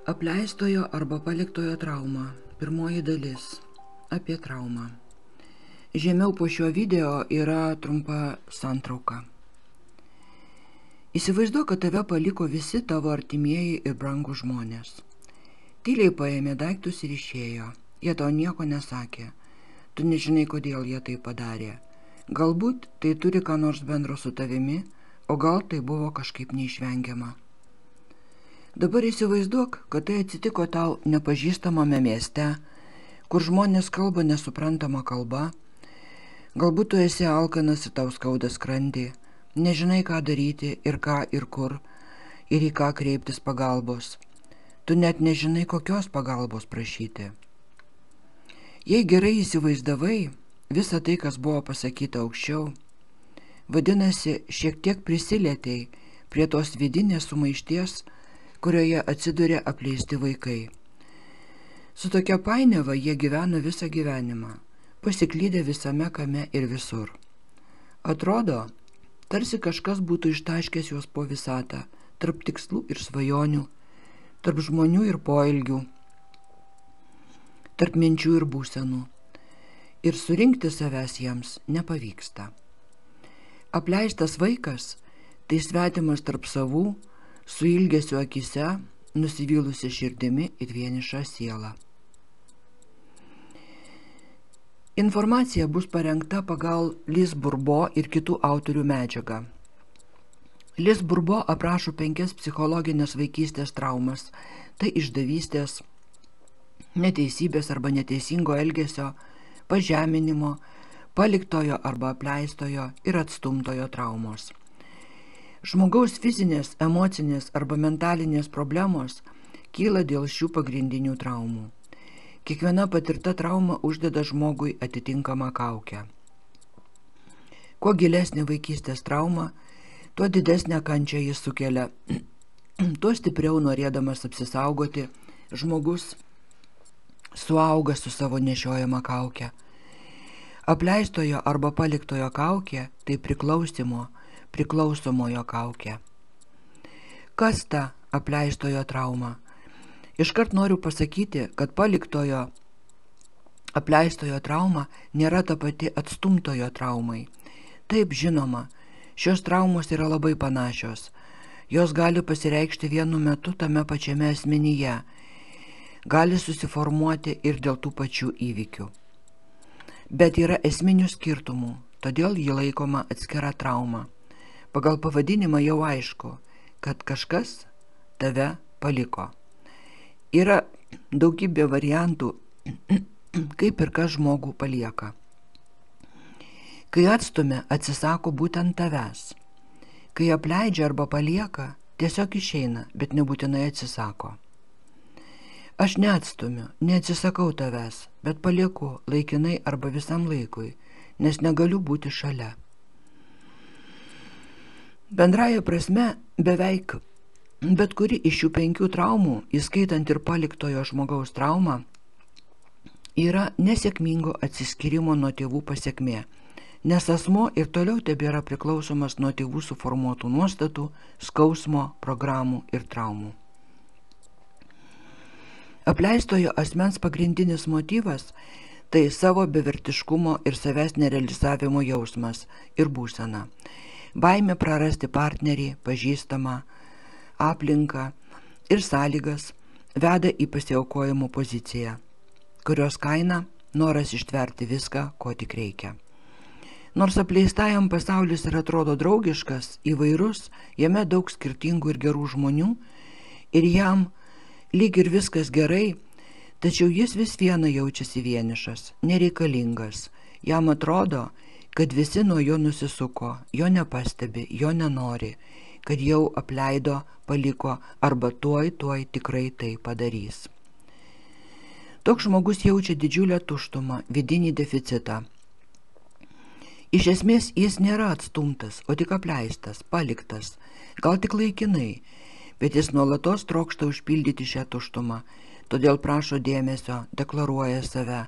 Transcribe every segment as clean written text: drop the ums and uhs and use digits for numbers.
Apleistojo arba paliktojo trauma. Pirmoji dalis. Apie traumą. Žemiau po šio video yra trumpa santrauka. Įsivaizduok, kad tave paliko visi tavo artimieji ir brangūs žmonės. Tyliai paėmė daiktus ir išėjo. Jie tau nieko nesakė. Tu nežinai, kodėl jie tai padarė. Galbūt tai turi ką nors bendro su tavimi, o gal tai buvo kažkaip neišvengiama. Dabar įsivaizduok, kad tai atsitiko tau nepažįstamame mieste, kur žmonės kalba nesuprantama kalba. Galbūt tu esi alkanas ir tau skauda skrandį, nežinai ką daryti ir ką ir kur, ir į ką kreiptis pagalbos. Tu net nežinai, kokios pagalbos prašyti. Jei gerai įsivaizdavai visą tai, kas buvo pasakyta aukščiau, vadinasi, šiek tiek prisilietei prie tos vidinės sumaišties, kurioje atsiduria apleisti vaikai. Su tokia painiava jie gyvena visą gyvenimą, pasiklydę visame kame ir visur. Atrodo, tarsi kažkas būtų ištaškęs juos po visatą, tarp tikslų ir svajonių, tarp žmonių ir poelgių, tarp minčių ir būsenų. Ir surinkti savęs jiems nepavyksta. Apleistas vaikas – tai svetimas tarp savų, su ilgesiu akise, nusivylusi širdimi ir vieniša siela. Informacija bus parengta pagal Liz Bourbeau ir kitų autorių medžiagą. Liz Bourbeau aprašo 5 psichologinės vaikystės traumas – tai išdavystės, neteisybės arba neteisingo elgesio, pažeminimo, paliktojo arba apleistojo ir atstumtojo traumos. Žmogaus fizinės, emocinės arba mentalinės problemos kyla dėl šių pagrindinių traumų. Kiekviena patirta trauma uždeda žmogui atitinkamą kaukę. Kuo gilesnė vaikystės trauma, tuo didesnę kančią jis sukelia. Tuo stipriau norėdamas apsisaugoti, žmogus suauga su savo nešiojama kauke. Apleistojo arba paliktojo kaukė – tai priklausomojo kaukė. Kas ta apleistojo trauma? Iškart noriu pasakyti, kad apleistojo trauma nėra ta pati atstumtojo traumai. Taip, žinoma, šios traumos yra labai panašios. Jos gali pasireikšti vienu metu tame pačiame asmenyje, gali susiformuoti ir dėl tų pačių įvykių. Bet yra esminių skirtumų, todėl ji laikoma atskira trauma. Pagal pavadinimą jau aišku, kad kažkas tave paliko. Yra daugybė variantų, kaip ir kas žmogų palieka. Kai atstumia, atsisako būtent tavęs. Kai apleidžia arba palieka, tiesiog išeina, bet nebūtinai atsisako. Aš neatstumiu, neatsisakau tavęs, bet palieku laikinai arba visam laikui, nes negaliu būti šalia. Bendraja prasme, beveik bet kuri iš šių 5 traumų, įskaitant ir paliktojo žmogaus traumą, yra nesėkmingo atsiskyrimo nuo tėvų pasekmė, nes asmuo ir toliau tebėra priklausomas nuo tėvų suformuotų nuostatų, skausmo, programų ir traumų. Apleistojo asmens pagrindinis motyvas – tai savo bevertiškumo ir savęs nerealizavimo jausmas ir būsena. Baimė prarasti partnerį, pažįstamą, aplinką ir sąlygas veda į pasiaukojimo poziciją, kurios kaina noras ištverti viską, ko tik reikia. Nors apleistajam pasaulis ir atrodo draugiškas, įvairus, jame daug skirtingų ir gerų žmonių ir jam lyg ir viskas gerai, tačiau jis vis viena jaučiasi vienišas, nereikalingas. Jam atrodo, kad visi nuo jo nusisuko, jo nepastebi, jo nenori, kad jau apleido, paliko arba tuoj tikrai tai padarys. Toks žmogus jaučia didžiulę tuštumą, vidinį deficitą. Iš esmės jis nėra atstumtas, o tik apleistas, paliktas, gal tik laikinai, bet jis nuolatos trokšta užpildyti šią tuštumą, todėl prašo dėmesio, deklaruoja save,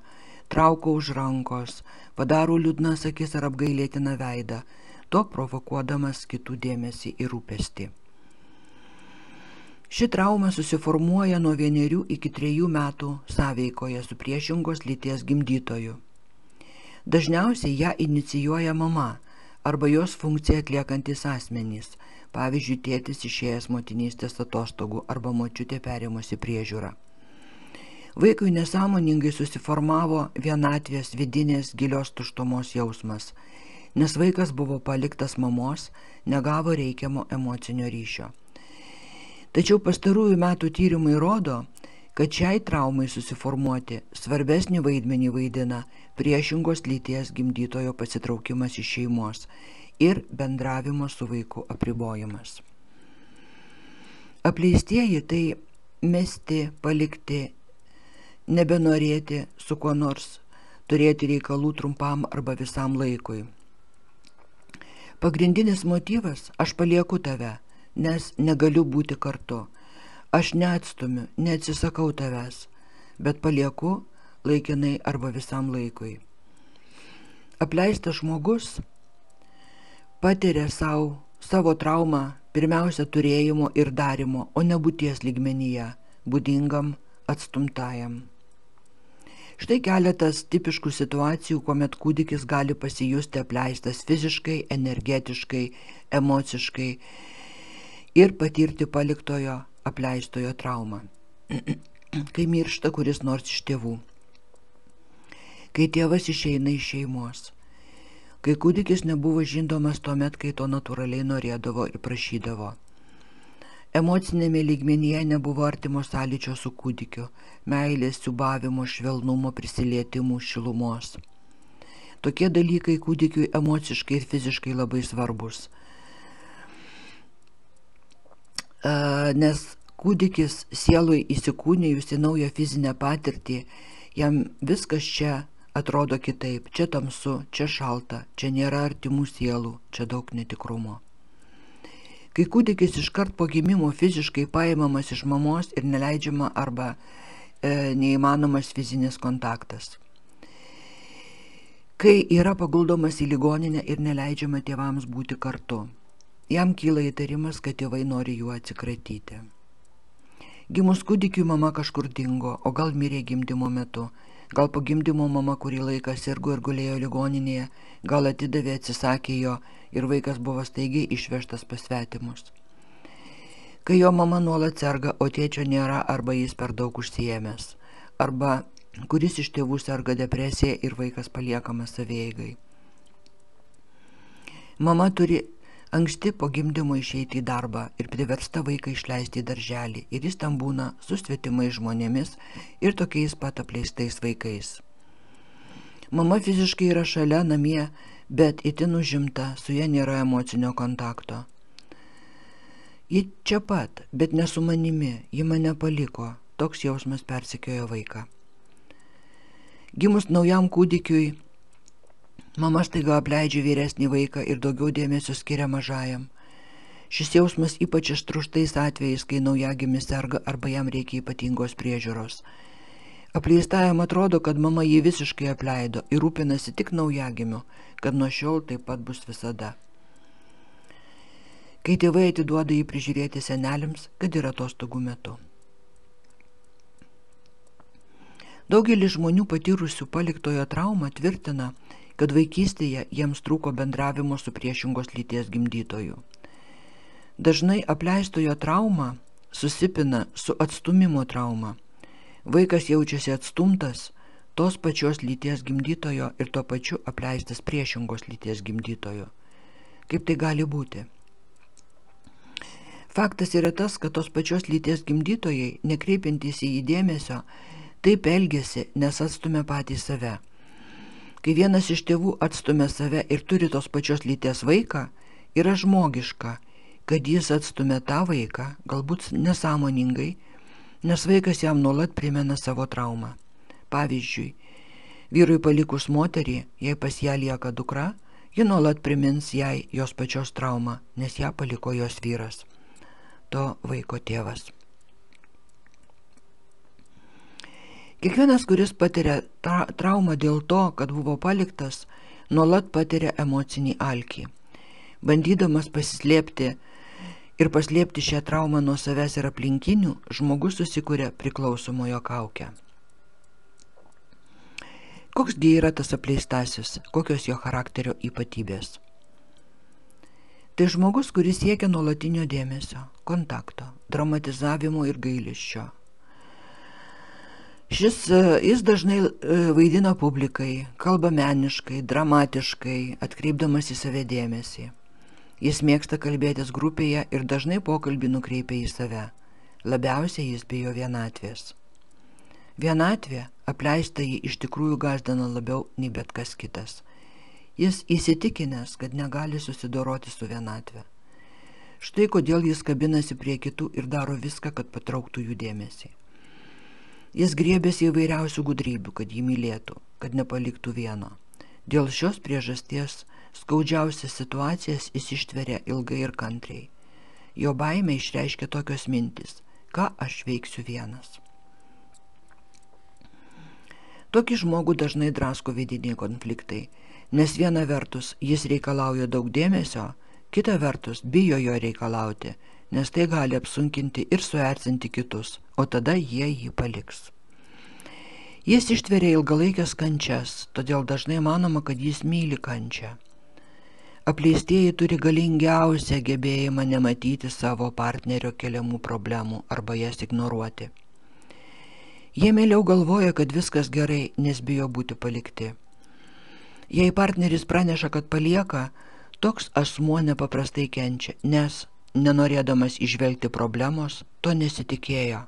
trauko už rankos, padaro liūdnas akis ar apgailėtiną veidą, to provokuodamas kitų dėmesį ir rūpestį. Ši trauma susiformuoja nuo 1 iki 3 metų sąveikoje su priešingos lyties gimdytoju. Dažniausiai ją inicijuoja mama arba jos funkciją atliekantis asmenys, pavyzdžiui, tėtis išėjęs motinystės atostogų arba močiutė perėmusi priežiūrą. Vaikui nesąmoningai susiformavo vienatvės vidinės gilios tuštumos jausmas, nes vaikas buvo paliktas mamos, negavo reikiamo emocinio ryšio. Tačiau pastarųjų metų tyrimai rodo, kad šiai traumai susiformuoti svarbesnį vaidmenį vaidina priešingos lyties gimdytojo pasitraukimas iš šeimos ir bendravimo su vaiku apribojimas. Apleistieji tai mesti, palikti, nebenorėti su kuo nors, turėti reikalų trumpam arba visam laikui. Pagrindinis motyvas – aš palieku tave, nes negaliu būti kartu. Aš neatstumiu, neatsisakau tavęs, bet palieku laikinai arba visam laikui. Apleistas žmogus patiria savo traumą pirmiausia turėjimo ir darimo, o ne būties lygmenyje, būdingam atstumtajam. Štai keletas tipiškų situacijų, kuomet kūdikis gali pasijusti apleistas fiziškai, energetiškai, emociškai ir patirti paliktojo apleistojo traumą. Kai miršta kuris nors iš tėvų, kai tėvas išeina iš šeimos, kai kūdikis nebuvo žindomas tuomet, kai to natūraliai norėdavo ir prašydavo. Emocinėme lygmenyje nebuvo artimo sąlyčio su kūdikiu, meilės, siūbavimo, švelnumo, prisilietimų, šilumos. Tokie dalykai kūdikiui emociškai ir fiziškai labai svarbus. Nes kūdikis sielui įsikūnijus į naują fizinę patirtį, jam viskas čia atrodo kitaip, čia tamsu, čia šalta, čia nėra artimų sielų, čia daug netikrumo. Kai kūdikis iškart po gimimo fiziškai paimamas iš mamos ir neleidžiama arba neįmanomas fizinis kontaktas. Kai yra paguldomas į ligoninę ir neleidžiama tėvams būti kartu. Jam kyla įtarimas, kad tėvai nori juo atsikratyti. Gimus kūdikiui mama kažkur dingo, o gal mirė gimdymo metu. Gal po gimdymo mama kurį laiką sirgo ir gulėjo ligoninėje, gal atidavė, atsisakė jo ir vaikas buvo staigiai išvežtas pas svetimus. Kai jo mama nuolat serga, o tėčio nėra arba jis per daug užsiėmęs, arba kuris iš tėvų serga depresija ir vaikas paliekamas savieigai. Mama turi anksti po gimdymo išeiti į darbą ir priversta vaiką išleisti į darželį ir jis tam būna su svetimais žmonėmis ir tokiais pat apleistais vaikais. Mama fiziškai yra šalia namie, bet itin užimta, su ja nėra emocinio kontakto. Ji čia pat, bet ne su manimi, ji mane paliko, toks jausmas persekiojo vaiką. Gimus naujam kūdikiui, mama staiga apleidžia vyresnį vaiką ir daugiau dėmesio skiria mažajam. Šis jausmas ypač aštrus tais atvejais, kai naujagimis serga arba jam reikia ypatingos priežiūros. Apleistajam atrodo, kad mama jį visiškai apleido ir rūpinasi tik naujagimiu, kad nuo šiol taip pat bus visada. Kai tėvai atiduoda jį prižiūrėti seneliams, kad ir atostogų metu. Daugelis žmonių patyrusių paliktojo traumą tvirtina, kad vaikystėje jiems trūko bendravimo su priešingos lyties gimdytoju. Dažnai apleistojo trauma susipina su atstūmimo trauma. Vaikas jaučiasi atstumtas tos pačios lyties gimdytojo ir tuo pačiu apleistas priešingos lyties gimdytojo. Kaip tai gali būti? Faktas yra tas, kad tos pačios lyties gimdytojai, nekreipiantys į jį dėmesio, taip elgiasi, nes atstumia patį save. Kai vienas iš tėvų atstumia save ir turi tos pačios lyties vaiką, yra žmogiška, kad jis atstumia tą vaiką, galbūt nesąmoningai, nes vaikas jam nuolat primena savo traumą. Pavyzdžiui, vyrui palikus moterį, jei pas ją lieka dukra, ji nuolat primins jai jos pačios traumą, nes ją paliko jos vyras, to vaiko tėvas. Kiekvienas, kuris patiria traumą dėl to, kad buvo paliktas, nuolat patiria emocinį alkį. Bandydamas pasislėpti ir paslėpti šią traumą nuo savęs ir aplinkinių, žmogus susikuria priklausomojo kaukę. Koksgi yra tas apleistasis, kokios jo charakterio ypatybės? Tai žmogus, kuris siekia nuolatinio dėmesio, kontakto, dramatizavimo ir gailesčio. Jis dažnai vaidina publikai, kalba meniškai, dramatiškai, atkreipdamas į save dėmesį. Jis mėgsta kalbėtis grupėje ir dažnai pokalbį nukreipia į save. Labiausiai jis bijo vienatvės. Vienatvė apleista jį iš tikrųjų gąsdina labiau nei bet kas kitas. Jis įsitikinęs, kad negali susidoroti su vienatve. Štai kodėl jis kabinasi prie kitų ir daro viską, kad patrauktų jų dėmesį. Jis griebėsi įvairiausių gudrybių, kad jį mylėtų, kad nepaliktų vieno. Dėl šios priežasties skaudžiausias situacijas jis ištveria ilgai ir kantriai. Jo baimė išreiškia tokios mintis, ką aš veiksiu vienas. Tokį žmogų dažnai drasko vidiniai konfliktai, nes viena vertus jis reikalauja daug dėmesio, kita vertus bijo jo reikalauti, nes tai gali apsunkinti ir suerzinti kitus, o tada jie jį paliks. Jis ištveria ilgalaikės kančias, todėl dažnai manoma, kad jis myli kančią. Apleistieji turi galingiausią gebėjimą nematyti savo partnerio keliamų problemų arba jas ignoruoti. Jie mieliau galvoja, kad viskas gerai, nes bijo būti palikti. Jei partneris praneša, kad palieka, toks asmuo nepaprastai kenčia, nes, nenorėdamas įžvelgti problemos, to nesitikėjo.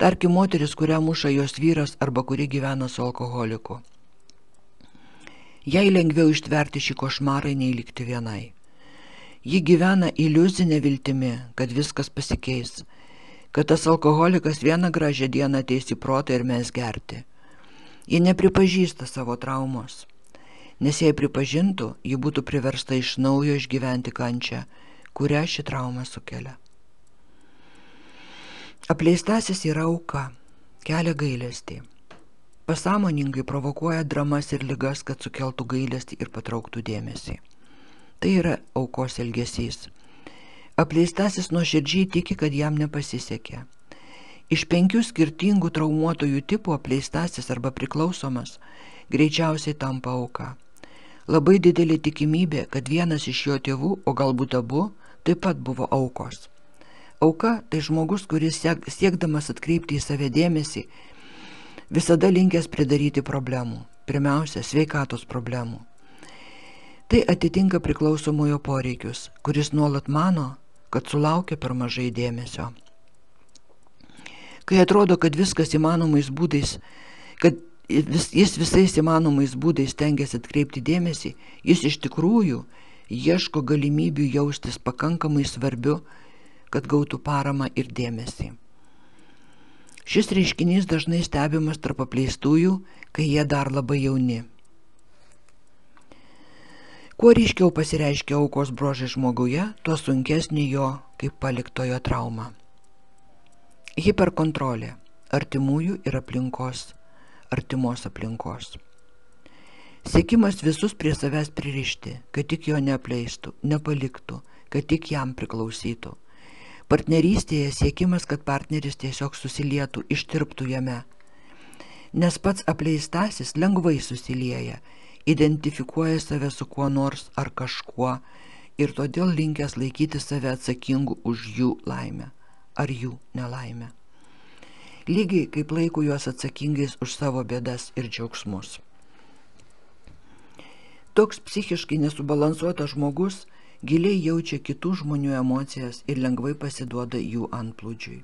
Tarkim, moteris, kurią muša jos vyras arba kuri gyvena su alkoholiku. Jai lengviau ištverti šį košmarą nei likti vienai. Ji gyvena iliuzinę viltimi, kad viskas pasikeis, kad tas alkoholikas vieną gražią dieną ateis į protą ir mes gerti. Ji nepripažįsta savo traumos, nes jei pripažintų, ji būtų priversta iš naujo išgyventi kančią, kurią ši trauma sukelia. Apleistasis yra auka, kelia gailestį. Pasąmoningai provokuoja dramas ir ligas, kad sukeltų gailestį ir patrauktų dėmesį. Tai yra aukos elgesys. Apleistasis nuoširdžiai tiki, kad jam nepasisekė. Iš 5 skirtingų traumuotojų tipų apleistasis arba priklausomas greičiausiai tampa auka. Labai didelė tikimybė, kad vienas iš jo tėvų, o galbūt abu, taip pat buvo aukos. Auka tai žmogus, kuris siekdamas atkreipti į save dėmesį, visada linkęs pridaryti problemų, pirmiausia, sveikatos problemų. Tai atitinka priklausomojo poreikius, kuris nuolat mano, kad sulaukia per mažai dėmesio. Kai atrodo, kad viskas įmanomais būdais, kad jis visais įmanomais būdais stengiasi atkreipti dėmesį, jis iš tikrųjų ieško galimybių jaustis pakankamai svarbiu, kad gautų paramą ir dėmesį. Šis reiškinys dažnai stebimas tarp apleistųjų, kai jie dar labai jauni. Kuo ryškiau pasireiškia aukos bruožai žmoguje, tuo sunkesnė jo kaip paliktojo trauma. Hiperkontrolė artimųjų ir artimos aplinkos. Siekimas visus prie savęs pririšti, kad tik jo neapleistų, nepaliktų, kad tik jam priklausytų. Partnerystėje siekimas, kad partneris tiesiog susilietų, ištirptų jame. Nes pats apleistasis lengvai susilieja, identifikuoja save su kuo nors ar kažkuo ir todėl linkęs laikyti save atsakingu už jų laimę ar jų nelaimę. Lygiai kaip laiko juos atsakingais už savo bėdas ir džiaugsmus. Toks psichiškai nesubalansuotas žmogus giliai jaučia kitų žmonių emocijas ir lengvai pasiduoda jų antplūdžiui.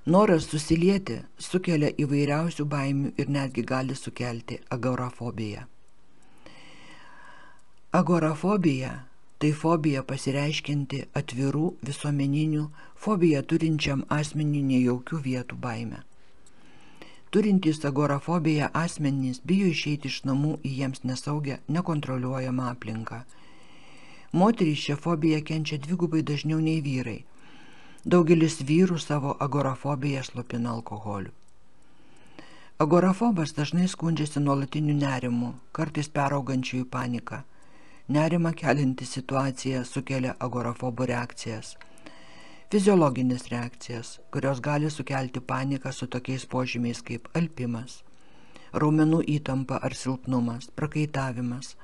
Noras susilieti sukelia įvairiausių baimių ir netgi gali sukelti agorafobiją. Agorafobija tai fobija pasireiškianti atvirų visuomeninių, fobiją turinčiam asmeniui nejaukių vietų baimę. Turintys agorafobiją asmenys bijo išeiti iš namų į jiems nesaugią, nekontroliuojamą aplinką. Moterys šią fobiją kenčia dvigubai dažniau nei vyrai. Daugelis vyrų savo agorafobiją slopina alkoholiu. Agorafobas dažnai skundžiasi nuolatiniu nerimu, kartais peraugančiu į paniką. Nerimą kelianti situacija sukelia agorafobų reakcijas. Fiziologinės reakcijas, kurios gali sukelti paniką su tokiais požymiais kaip alpimas, raumenų įtampa ar silpnumas, prakaitavimas,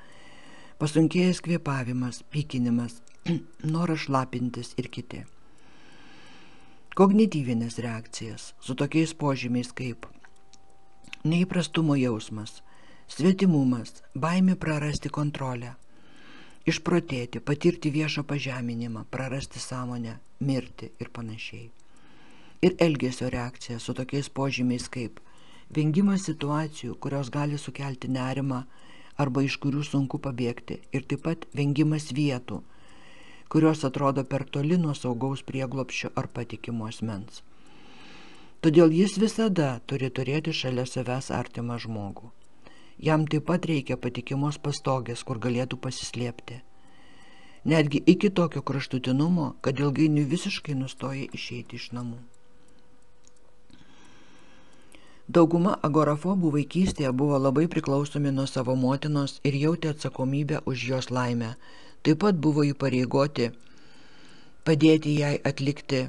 pasunkėjęs kvėpavimas, pykinimas, noras šlapintis ir kiti. Kognityvinės reakcijas su tokiais požymiais kaip neįprastumo jausmas, svetimumas, baimė prarasti kontrolę, išprotėti, patirti viešą pažeminimą, prarasti sąmonę, mirti ir panašiai. Ir elgesio reakcija su tokiais požymiais kaip vengimas situacijų, kurios gali sukelti nerimą arba iš kurių sunku pabėgti, ir taip pat vengimas vietų, kurios atrodo per toli nuo saugaus prieglobsčio ar patikimo asmens. Todėl jis visada turi turėti šalia savęs artimą žmogų. Jam taip pat reikia patikimos pastogės, kur galėtų pasislėpti. Netgi iki tokio kraštutinumo, kad ilgainiui visiškai nustoja išeiti iš namų. Dauguma agorafobų vaikystėje buvo labai priklausomi nuo savo motinos ir jautė atsakomybę už jos laimę. Taip pat buvo įpareigoti padėti jai atlikti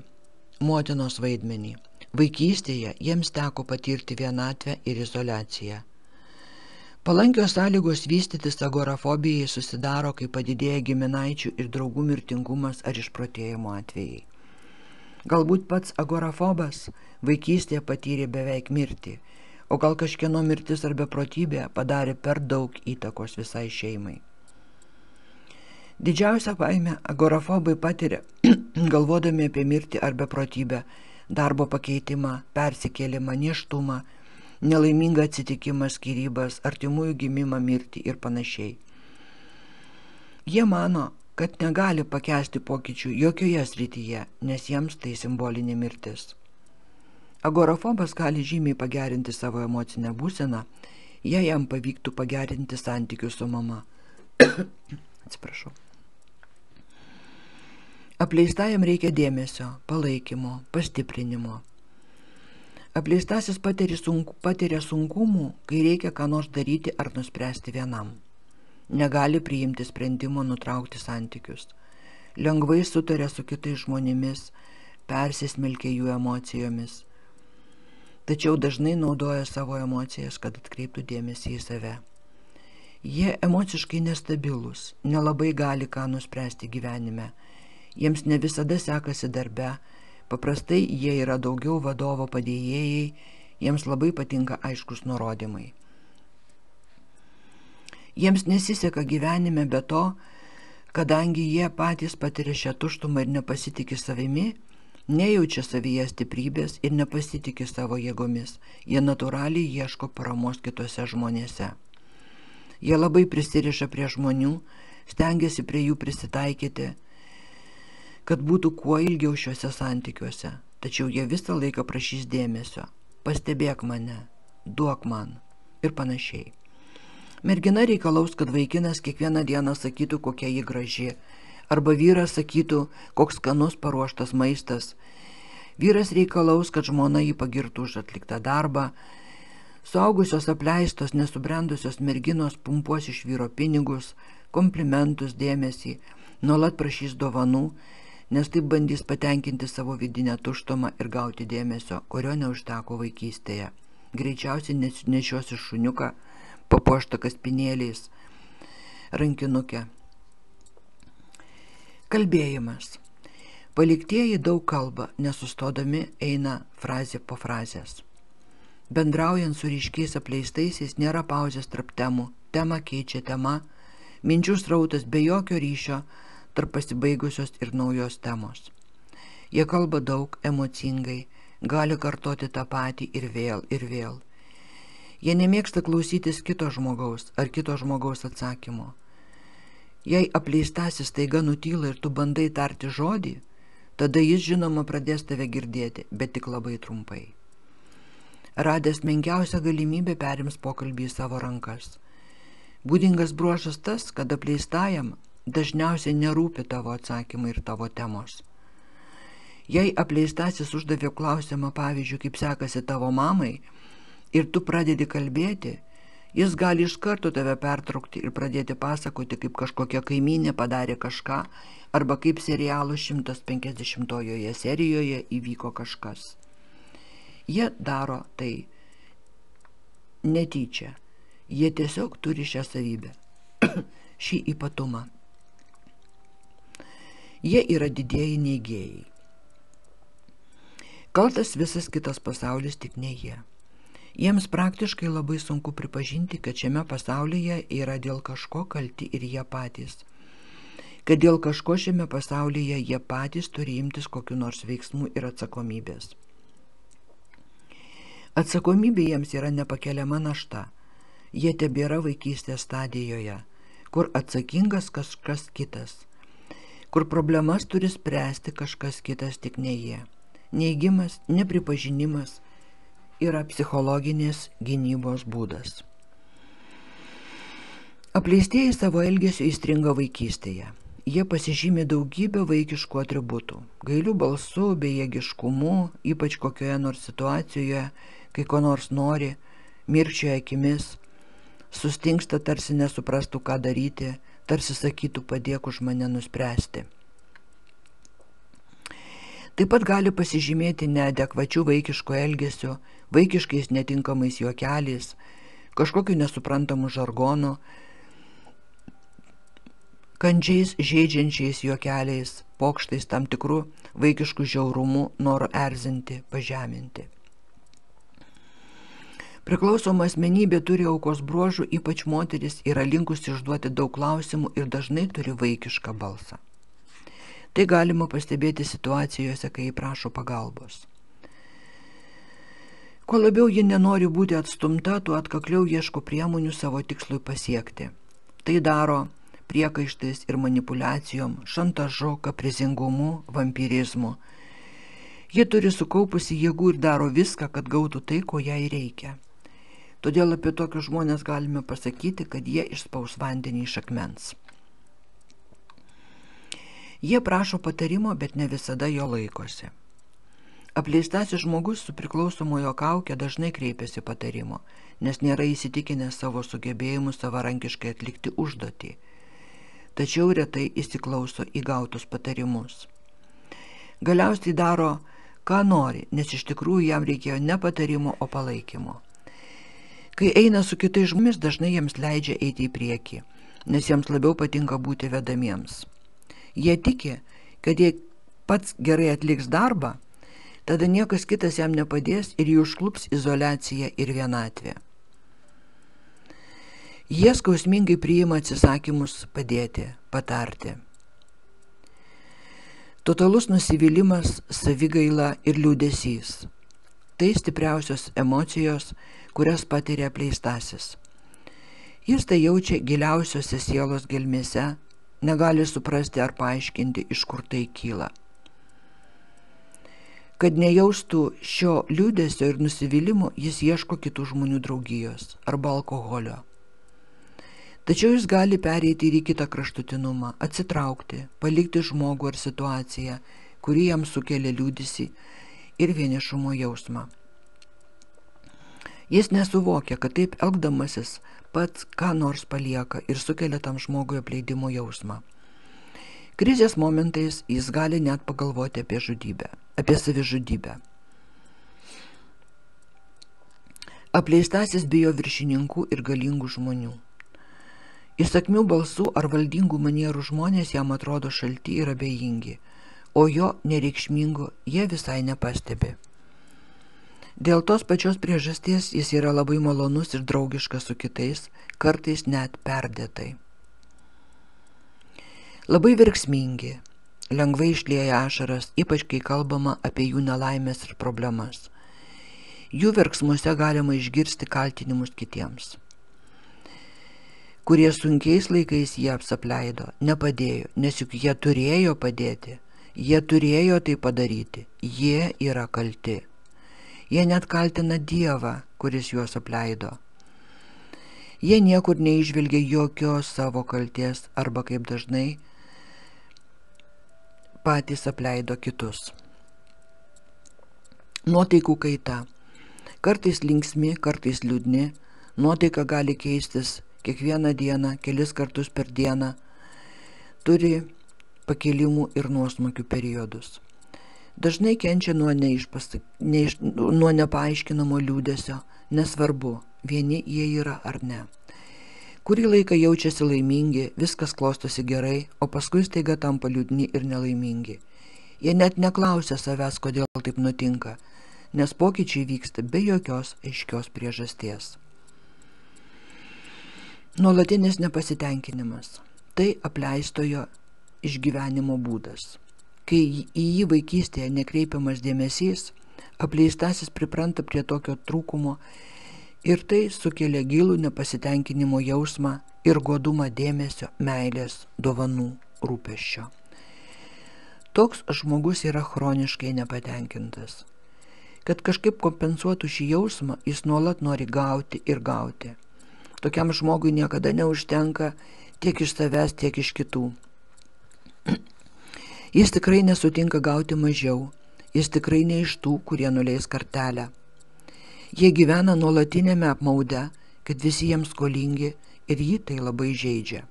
motinos vaidmenį. Vaikystėje jiems teko patirti vienatvę ir izoliaciją. Palankios sąlygos vystytis agorafobijai susidaro, kai padidėja giminaičių ir draugų mirtingumas ar išprotėjimo atvejai. Galbūt pats agorafobas vaikystėje patyrė beveik mirtį, o gal kažkieno mirtis ar beprotybė padarė per daug įtakos visai šeimai. Didžiausią baimę agorafobai patiria, galvodami apie mirtį ar beprotybę, darbo pakeitimą, persikėlimą, nėštumą, nelaimingą atsitikimą, skyrybas, artimųjų gimimą, mirtį ir panašiai. Jie mano, kad negali pakęsti pokyčių jokioje srityje, nes jiems tai simbolinė mirtis. Agorafobas gali žymiai pagerinti savo emocinę būseną, jei jam pavyktų pagerinti santykius su mama. Atsiprašau. Apleistajam reikia dėmesio, palaikymo, pastiprinimo. Apleistasis patiria sunkumų, kai reikia ką nors daryti ar nuspręsti vienam. Negali priimti sprendimo nutraukti santykius. Lengvai sutaria su kitais žmonėmis, persismelkia jų emocijomis. Tačiau dažnai naudoja savo emocijas, kad atkreiptų dėmesį į save. Jie emociškai nestabilūs, nelabai gali ką nuspręsti gyvenime. Jiems ne visada sekasi darbe, paprastai jie yra daugiau vadovo padėjėjai, jiems labai patinka aiškus nurodymai. Jiems nesiseka gyvenime be to, kadangi jie patys patiria šią tuštumą ir nepasitikė savimi, nejaučia savyje stiprybės ir nepasitikė savo jėgomis, jie natūraliai ieško paramos kitose žmonėse. Jie labai prisiriša prie žmonių, stengiasi prie jų prisitaikyti, kad būtų kuo ilgiau šiuose santykiuose, tačiau jie visą laiką prašys dėmesio, pastebėk mane, duok man ir panašiai. Mergina reikalaus, kad vaikinas kiekvieną dieną sakytų, kokia ji graži, arba vyras sakytų, koks skanus paruoštas maistas. Vyras reikalaus, kad žmona jį pagirtų už atliktą darbą. Suaugusios apleistos, nesubrendusios merginos pumpuos iš vyro pinigus, komplimentus, dėmesį, nuolat prašys dovanų, nes taip bandys patenkinti savo vidinę tuštumą ir gauti dėmesio, kurio neužteko vaikystėje. Greičiausiai nešiosi šuniuką, papuoštą kaspinėliais, rankinukę. Kalbėjimas. Paliktieji daug kalba, nesustodami eina frazė po frazės. Bendraujant su ryškiais apleistaisiais nėra pauzės tarp temų, tema keičia tema, minčių srautas be jokio ryšio tarp pasibaigusios ir naujos temos. Jie kalba daug, emocingai, gali kartoti tą patį ir vėl ir vėl. Jie nemėgsta klausytis kito žmogaus ar kito žmogaus atsakymo. Jei apleistasis staiga nutyla ir tu bandai tarti žodį, tada jis žinoma pradės tave girdėti, bet tik labai trumpai. Radęs menkiausią galimybę perims pokalbį į savo rankas. Būdingas bruožas tas, kad apleistajam dažniausiai nerūpi tavo atsakymai ir tavo temos. Jei apleistasis uždavė klausimą, pavyzdžiui, kaip sekasi tavo mamai, ir tu pradedi kalbėti, Jis gali iš karto tave pertraukti ir pradėti pasakoti, kaip kažkokia kaimynė padarė kažką, arba kaip serialo 150 serijoje įvyko kažkas. Jie daro tai netyčia. Jie tiesiog turi šią savybę, šį ypatumą. Jie yra didieji neigėjai. Kaltas visas kitas pasaulis, tik ne jie. Jiems praktiškai labai sunku pripažinti, kad šiame pasaulyje yra dėl kažko kalti ir jie patys. Kad dėl kažko šiame pasaulyje jie patys turi imtis kokiu nors veiksmų ir atsakomybės. Atsakomybė jiems yra nepakeliama našta. Jie tebėra vaikystės stadijoje, kur atsakingas kažkas kitas, kur problemas turi spręsti kažkas kitas, tik ne jie. Neigimas, nepripažinimas yra psichologinės gynybos būdas. Apleistieji savo elgesio įstringa vaikystėje. Jie pasižymi daugybę vaikiškų atributų. Gailių balsu, bejėgiškumu, ypač kokioje nors situacijoje, kai ko nors nori, mirkčioja akimis, sustingsta tarsi nesuprastų, ką daryti, tarsi sakytų padėk už mane nuspręsti. Taip pat gali pasižymėti neadekvačių vaikiško elgesio, vaikiškais netinkamais juokeliais, kažkokiu nesuprantamu žargonu, kandžiais žeidžiančiais juokeliais, pokštais tam tikrų vaikiškų žiaurumų, noru erzinti, pažeminti. Priklausoma asmenybė turi aukos bruožų, ypač moteris yra linkusi išduoti daug klausimų ir dažnai turi vaikišką balsą. Tai galima pastebėti situacijose, kai jį prašo pagalbos. Kuo labiau ji nenori būti atstumta, tuo atkakliau ieško priemonių savo tikslui pasiekti. Tai daro priekaištais ir manipulacijom, šantažu, kaprizingumu, vampirizmu. Ji turi sukaupusi jėgų ir daro viską, kad gautų tai, ko jai reikia. Todėl apie tokius žmonės galime pasakyti, kad jie išspaus vandenį iš akmens. Jie prašo patarimo, bet ne visada jo laikosi. Apleistasis žmogus su priklausomojo kauke dažnai kreipiasi patarimo, nes nėra įsitikinęs savo sugebėjimu savarankiškai atlikti užduotį, tačiau retai įsiklauso į gautus patarimus. Galiausiai daro, ką nori, nes iš tikrųjų jam reikėjo ne patarimo, o palaikymo. Kai eina su kitais žmonėmis, dažnai jiems leidžia eiti į priekį, nes jiems labiau patinka būti vedamiems. Jie tiki, kad jei pats gerai atliks darbą, tada niekas kitas jam nepadės ir jį užklups izoliacija ir vienatvė. Jie skausmingai priima atsisakymus padėti, patarti. Totalus nusivylimas, savigaila ir liūdesys. Tai stipriausios emocijos, kurias patiria apleistasis. Jis tai jaučia giliausiose sielos gelmėse, negali suprasti ar paaiškinti, iš kur tai kyla. Kad nejaustų šio liūdesio ir nusivylimo, jis ieško kitų žmonių draugijos arba alkoholio. Tačiau jis gali pereiti ir į kitą kraštutinumą, atsitraukti, palikti žmogų ar situaciją, kuri jam sukelia liūdesį ir vienišumo jausmą. Jis nesuvokia, kad taip elgdamasis pats ką nors palieka ir sukelia tam žmogui apleidimo jausmą. Krizės momentais jis gali net pagalvoti apie žudybę, apie savižudybę. Apleistasis bijo viršininkų ir galingų žmonių. Įsakmių balsų ar valdingų manierų žmonės jam atrodo šalti ir abejingi, o jo nereikšmingų jie visai nepastebi. Dėl tos pačios priežasties jis yra labai malonus ir draugiškas su kitais, kartais net perdėtai. Labai verksmingi, lengvai išlieja ašaras, ypač kai kalbama apie jų nelaimės ir problemas. Jų verksmuose galima išgirsti kaltinimus kitiems, kurie sunkiais laikais jie apsapleido, nepadėjo, nes juk jie turėjo padėti, jie turėjo tai padaryti, jie yra kalti. Jie net kaltina Dievą, kuris juos apleido. Jie niekur neižvelgia jokios savo kalties arba kaip dažnai patys apleido kitus. Nuotaikų kaita. Kartais linksmi, kartais liūdni, Nuotaika gali keistis kiekvieną dieną, kelis kartus per dieną, turi pakilimų ir nuosmukių periodus. Dažnai kenčia nuo nepaaiškinamo liūdesio, nesvarbu, vieni jie yra ar ne. Kurį laiką jaučiasi laimingi, viskas klostosi gerai, o paskui staiga tampa liūdni ir nelaimingi. Jie net neklausia savęs, kodėl taip nutinka, nes pokyčiai vyksta be jokios aiškios priežasties. Nuolatinis nepasitenkinimas – tai apleistojo išgyvenimo būdas. Kai į jį vaikystėje nekreipiamas dėmesys, apleistasis pripranta prie tokio trūkumo ir tai sukelia gilų nepasitenkinimo jausmą ir godumą dėmesio, meilės, dovanų, rūpesčio. Toks žmogus yra chroniškai nepatenkintas. Kad kažkaip kompensuotų šį jausmą, jis nuolat nori gauti ir gauti. Tokiam žmogui niekada neužtenka tiek iš savęs, tiek iš kitų. Jis tikrai nesutinka gauti mažiau, jis tikrai ne iš tų, kurie nuleis kartelę. Jie gyvena nuolatinėme apmaude, kad visi jiems skolingi ir jį tai labai žeidžia.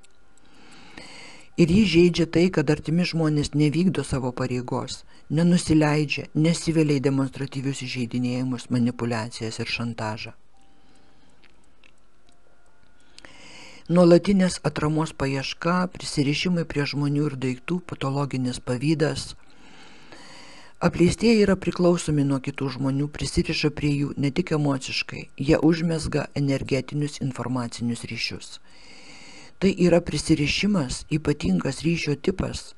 Ir jį žeidžia tai, kad artimi žmonės nevykdo savo pareigos, nenusileidžia, nesivelia į demonstratyvius įžeidinėjimus, manipulacijas ir šantažą. Nuolatinės atramos paieška, prisirišimai prie žmonių ir daiktų, patologinis pavydas. Apleistieji yra priklausomi nuo kitų žmonių, prisiriša prie jų ne tik emociškai, jie užmezga energetinius informacinius ryšius. Tai yra prisirišimas, ypatingas ryšio tipas,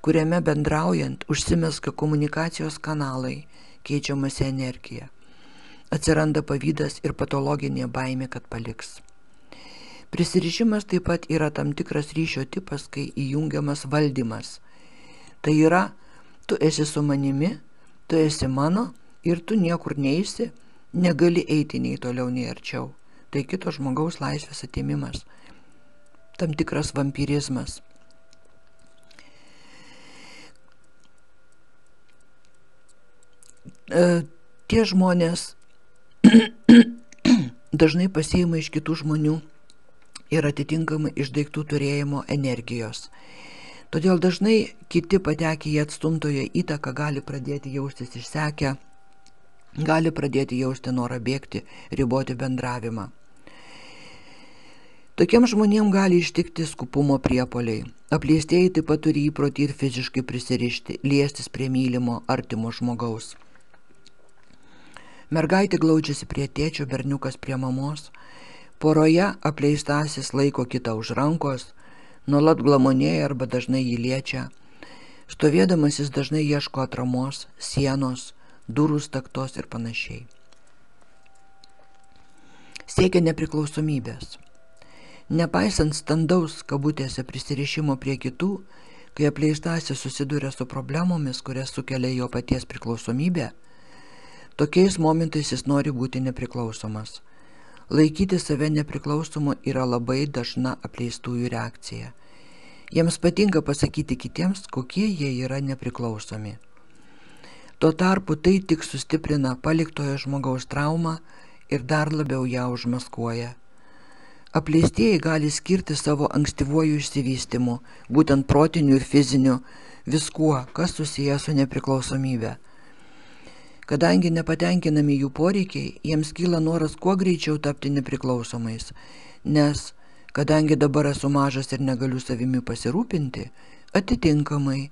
kuriame bendraujant užsimezga komunikacijos kanalai, keičiamasi energija. Atsiranda pavydas ir patologinė baimė, kad paliks. Prisirišimas taip pat yra tam tikras ryšio tipas, kai įjungiamas valdymas. Tai yra, tu esi su manimi, tu esi mano ir tu niekur neisi, negali eiti nei toliau, nei arčiau. Tai kito žmogaus laisvės atėmimas, tam tikras vampirizmas. Tie žmonės dažnai pasiima iš kitų žmonių ir atitinkamai iš daiktų turėjimo energijos. Todėl dažnai kiti patekę į atstumtojo įtaką gali pradėti jaustis išsekę, gali pradėti jausti norą bėgti, riboti bendravimą. Tokiem žmonėm gali ištikti skupumo priepuoliai. Apleistieji taip pat turi įprotį ir fiziškai prisirišti, liestis prie mylimo, artimo žmogaus. Mergaitė glaudžiasi prie tėčio, berniukas prie mamos. Poroje apleistasis laiko kitą už rankos, nuolat glamonėja arba dažnai jį liečia. Stovėdamas jis dažnai ieško atramos, sienos, durų staktos ir panašiai. Siekia nepriklausomybės. Nepaisant standaus kabutėse prisirišimo prie kitų, kai apleistasis susiduria su problemomis, kurias sukelia jo paties priklausomybė, tokiais momentais jis nori būti nepriklausomas. Laikyti save nepriklausomu yra labai dažna apleistųjų reakcija. Jiems patinka pasakyti kitiems, kokie jie yra nepriklausomi. Tuo tarpu tai tik sustiprina paliktojo žmogaus traumą ir dar labiau ją užmaskuoja. Apleistieji gali skirti savo ankstyvuoju išsivystymu, būtent protiniu ir fiziniu, viskuo, kas susiję su nepriklausomybė. Kadangi nepatenkinami jų poreikiai, jiems kyla noras kuo greičiau tapti nepriklausomais, nes, kadangi dabar esu mažas ir negaliu savimi pasirūpinti, atitinkamai,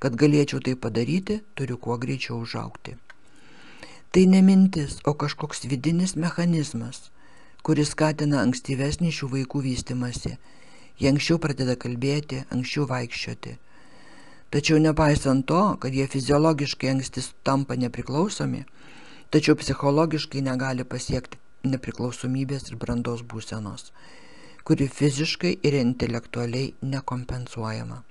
kad galėčiau tai padaryti, turiu kuo greičiau užaugti. Tai ne mintis, o kažkoks vidinis mechanizmas, kuris skatina ankstyvesnį šių vaikų vystymasi. Jie anksčiau pradeda kalbėti, anksčiau vaikščioti. Tačiau nepaisant to, kad jie fiziologiškai anksti tampa nepriklausomi, tačiau psichologiškai negali pasiekti nepriklausomybės ir brandos būsenos, kuri fiziškai ir intelektualiai nekompensuojama.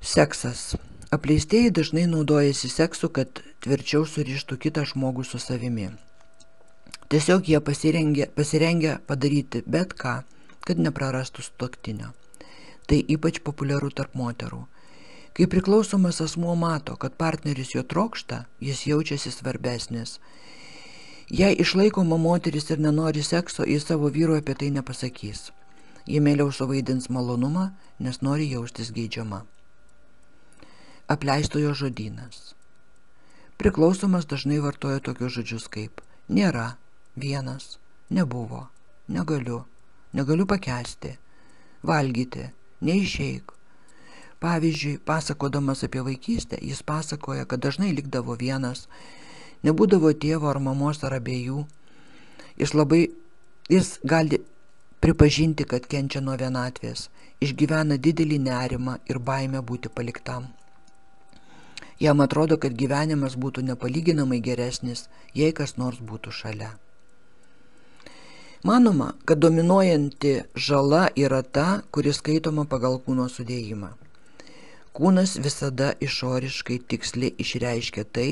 Seksas. Apleistieji dažnai naudojasi seksu, kad tvirčiau surištų kitą žmogų su savimi. Tiesiog jie pasirengia padaryti bet ką, kad neprarastų sutuoktinio. Tai ypač populiaru tarp moterų. Kai priklausomas asmuo mato, kad partneris jo trokšta, jis jaučiasi svarbesnis. Jei išlaikoma moteris ir nenori sekso, į savo vyro apie tai nepasakys. Ji mieliau suvaidins malonumą, nes nori jaustis geidžiama. Apleistojo žodynas. Priklausomas dažnai vartoja tokius žodžius kaip nėra, vienas, nebuvo, negaliu pakęsti, valgyti, neišeik. Pavyzdžiui, pasakodamas apie vaikystę, jis pasakoja, kad dažnai likdavo vienas, nebūdavo tėvo ar mamos ar abiejų. Jis gali pripažinti, kad kenčia nuo vienatvės, išgyvena didelį nerimą ir baimę būti paliktam. Jam atrodo, kad gyvenimas būtų nepalyginamai geresnis, jei kas nors būtų šalia. Manoma, kad dominuojanti žala yra ta, kuri skaitoma pagal kūno sudėjimą. Kūnas visada išoriškai tiksliai išreiškia tai,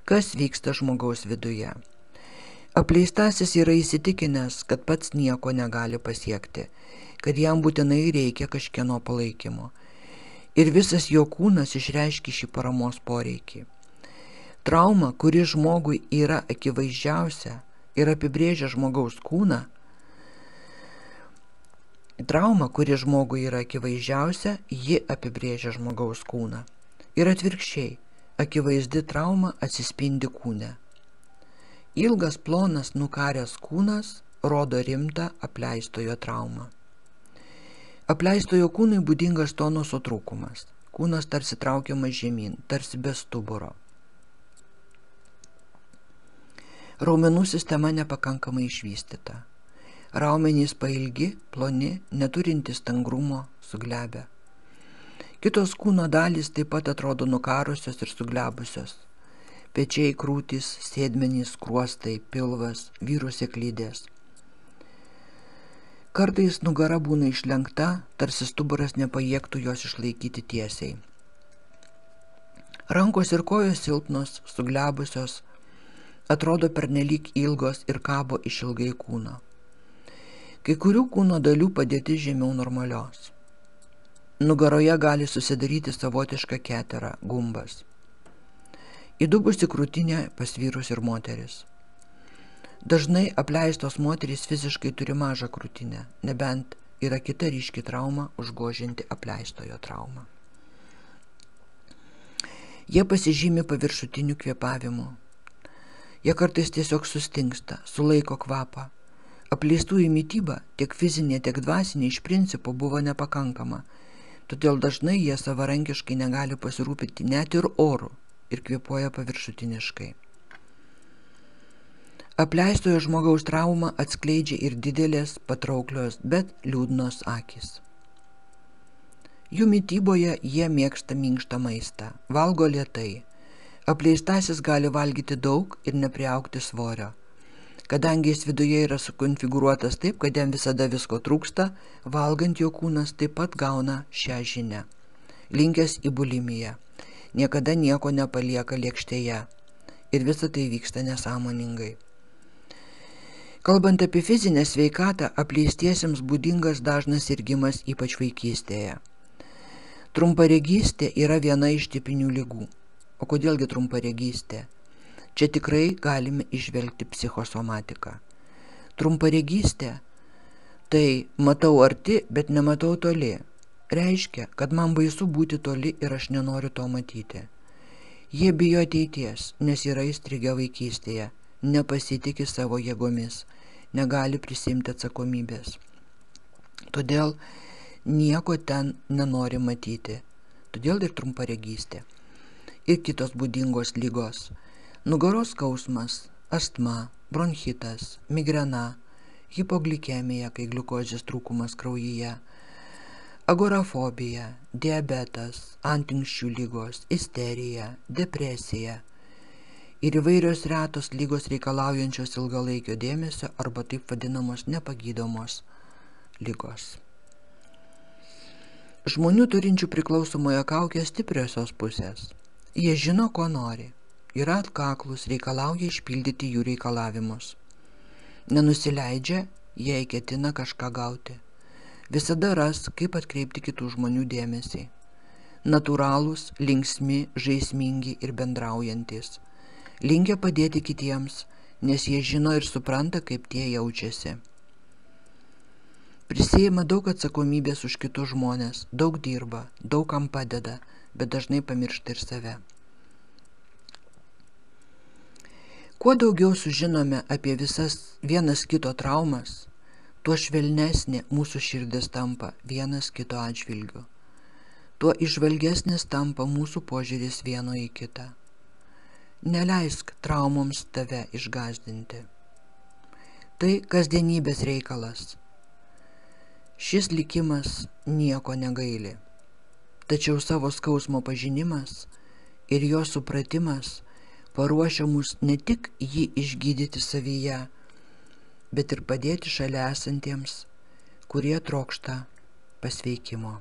kas vyksta žmogaus viduje. Apleistasis yra įsitikinęs, kad pats nieko negali pasiekti, kad jam būtinai reikia kažkieno palaikymo. Ir visas jo kūnas išreiškia šį paramos poreikį. Trauma, kuri žmogui yra akivaizdžiausia ir apibrėžia žmogaus kūną, ji apibrėžia žmogaus kūną. Ir atvirkščiai, akivaizdi trauma atsispindi kūne. Ilgas, plonas, nukaręs kūnas rodo rimtą apleistojo traumą. Apleistojo kūnui būdingas tonuso trūkumas. Kūnas tarsi traukiamas žemyn, tarsi be stuburo. Raumenų sistema nepakankamai išvystyta. Raumenys pailgi, ploni, neturintys stangrumo, suglebę. Kitos kūno dalys taip pat atrodo nukarusios ir suglebusios. Pečiai, krūtys, sėdmenys, skruostai, pilvas, vyrų sėklidės. Kartais nugara būna išlenkta, tarsi stuburas nepajėgtų jos išlaikyti tiesiai. Rankos ir kojos silpnos, suglebusios, atrodo pernelyg ilgos ir kabo išilgai kūno. Kai kurių kūno dalių padėti žemiau normalios. Nugaroje gali susidaryti savotiška ketera, gumbas. Įdubusi krūtinė pas vyrus ir moteris. Dažnai apleistos moterys fiziškai turi mažą krūtinę, nebent yra kita ryški trauma užgožianti apleistojo traumą. Jie pasižymi paviršutiniu kvėpavimu. Jie kartais tiesiog sustingsta, sulaiko kvapą. Apleistųjų mityba, tiek fizinė, tiek dvasinė iš principo buvo nepakankama, todėl dažnai jie savarankiškai negali pasirūpinti net ir oru ir kvėpuoja paviršutiniškai. Apleistojo žmogaus traumą atskleidžia ir didelės, patrauklios, bet liūdnos akys. Jų mityboje jie mėgsta minkštą maistą, valgo lėtai. Apleistasis gali valgyti daug ir nepriaugti svorio. Kadangi jis viduje yra sukonfigūruotas taip, kad jam visada visko trūksta, valgant jo kūnas taip pat gauna šią žinią. Linkęs į bulimiją. Niekada nieko nepalieka lėkštėje. Ir visa tai vyksta nesąmoningai. Kalbant apie fizinę sveikatą, apleistiesiems būdingas dažnas sirgimas, ypač vaikystėje. Trumparegystė yra viena iš tipinių ligų. O kodėlgi trumparegystė? Čia tikrai galime išvelgti psichosomatiką. Trumparegystė – tai matau arti, bet nematau toli. Reiškia, kad man baisu būti toli ir aš nenoriu to matyti. Jie bijo ateities, nes yra įstrigę vaikystėje, nepasitiki savo jėgomis, negali prisimti atsakomybės. Todėl nieko ten nenori matyti. Todėl ir trumparegystė. Ir kitos būdingos ligos. Nugaros skausmas, astma, bronchitas, migrena, hipoglikemija, kai gliukozės trūkumas kraujyje, agorafobija, diabetas, antinksčių ligos, isterija, depresija ir įvairios retos ligos reikalaujančios ilgalaikio dėmesio arba taip vadinamos nepagydomos ligos. Žmonių turinčių priklausomoje kaukę stipriosios pusės. Jie žino, ko nori, yra atkaklus, reikalauja išpildyti jų reikalavimus. Nenusileidžia, jei ketina kažką gauti. Visada ras, kaip atkreipti kitų žmonių dėmesį. Natūralūs, linksmi, žaismingi ir bendraujantis. Linkę padėti kitiems, nes jie žino ir supranta, kaip tie jaučiasi. Prisiima daug atsakomybės už kitus žmonės, daug dirba, daug kam padeda, bet dažnai pamiršta ir save. Kuo daugiau sužinome apie visas vienas kito traumas, tuo švelnesnė mūsų širdis tampa vienas kito atžvilgiu. Tuo įžvalgesnis tampa mūsų požiūris vieno į kitą. Neleisk traumoms tave išgąsdinti. Tai kasdienybės reikalas. Šis likimas nieko negaili. Tačiau savo skausmo pažinimas ir jo supratimas paruošia mus ne tik jį išgydyti savyje, bet ir padėti šalia esantiems, kurie trokšta pasveikimo.